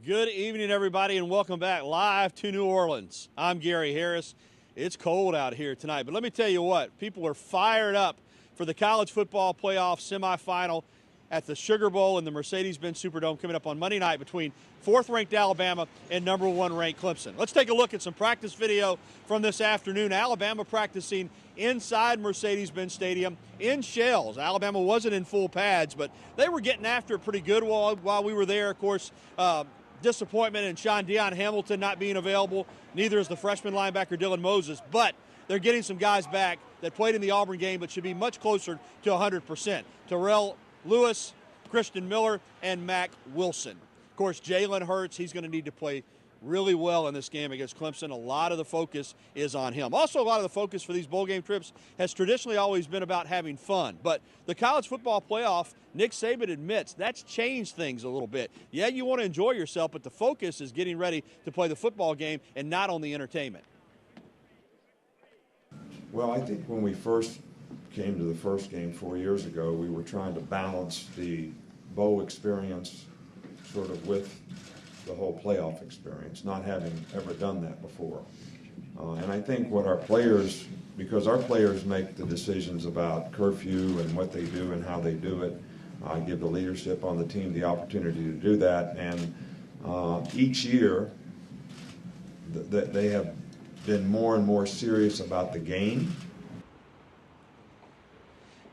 Good evening, everybody, and welcome back live to New Orleans. I'm Gary Harris. It's cold out here tonight, but let me tell you what, people are fired up for the college football playoff semifinal at the Sugar Bowl in the Mercedes-Benz Superdome coming up on Monday night between 4th-ranked Alabama and number 1-ranked Clemson. Let's take a look at some practice video from this afternoon. Alabama practicing inside Mercedes-Benz Stadium in shells. Alabama wasn't in full pads, but they were getting after it pretty good while we were there. Of course, disappointment in Sean Deion Hamilton not being available. Neither is the freshman linebacker Dylan Moses, but they're getting some guys back that played in the Auburn game but should be much closer to 100%. Terrell Lewis, Christian Miller, and Mac Wilson. Of course, Jalen Hurts, he's going to need to play really well in this game against Clemson. A lot of the focus is on him. Also, a lot of the focus for these bowl game trips has traditionally always been about having fun. But the college football playoff, Nick Saban admits, that's changed things a little bit. Yeah, you want to enjoy yourself, but the focus is getting ready to play the football game and not on the entertainment. Well, I think when we first came to the first game 4 years ago, we were trying to balance the bowl experience sort of with the whole playoff experience, not having ever done that before. And I think what our players, because our players make the decisions about curfew and what they do and how they do it, give the leadership on the team the opportunity to do that. And each year, they have been more and more serious about the game.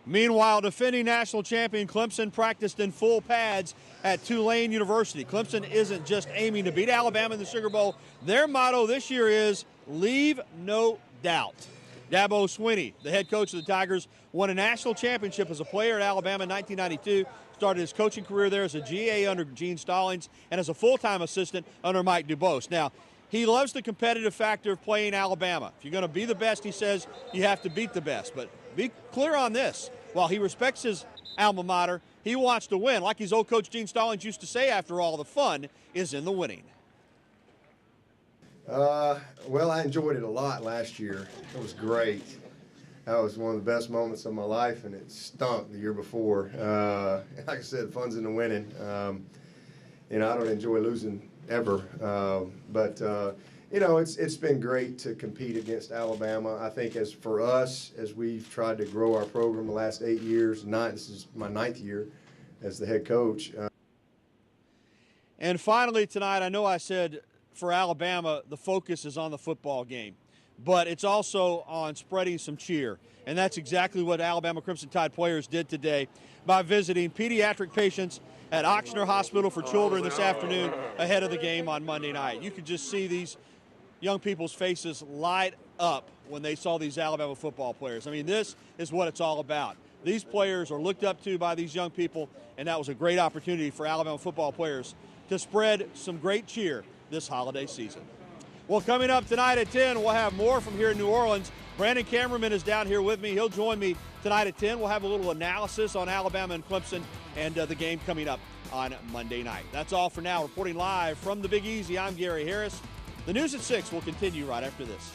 Meanwhile, defending national champion Clemson practiced in full pads at Tulane University. Clemson isn't just aiming to beat Alabama in the Sugar Bowl. Their motto this year is leave no doubt. Dabo Swinney, the head coach of the Tigers, won a national championship as a player at Alabama in 1992, started his coaching career there as a GA under Gene Stallings and as a full-time assistant under Mike DuBose. Now, he loves the competitive factor of playing Alabama. If you're going to be the best, he says, you have to beat the best. But be clear on this. While he respects his alma mater, he wants to win. Like his old coach Gene Stallings used to say, after all, the fun is in the winning. Well, I enjoyed it a lot last year. It was great. That was one of the best moments of my life, and it stunk the year before. Like I said, fun's in the winning. I don't enjoy losing ever, but it's been great to compete against Alabama. I think as for us, as we've tried to grow our program the last 8 years, this is my 9th year as the head coach. And finally tonight, I know I said for Alabama, the focus is on the football game, but it's also on spreading some cheer. And that's exactly what Alabama Crimson Tide players did today by visiting pediatric patients at Ochsner Hospital for Children this afternoon ahead of the game on Monday night. You could just see these young people's faces light up when they saw these Alabama football players. I mean, this is what it's all about. These players are looked up to by these young people, and that was a great opportunity for Alabama football players to spread some great cheer this holiday season. Well, coming up tonight at 10, we'll have more from here in New Orleans. Brandon Cameraman is down here with me. He'll join me tonight at 10. We'll have a little analysis on Alabama and Clemson and the game coming up on Monday night. That's all for now. Reporting live from the Big Easy, I'm Gary Harris. The news at 6 will continue right after this.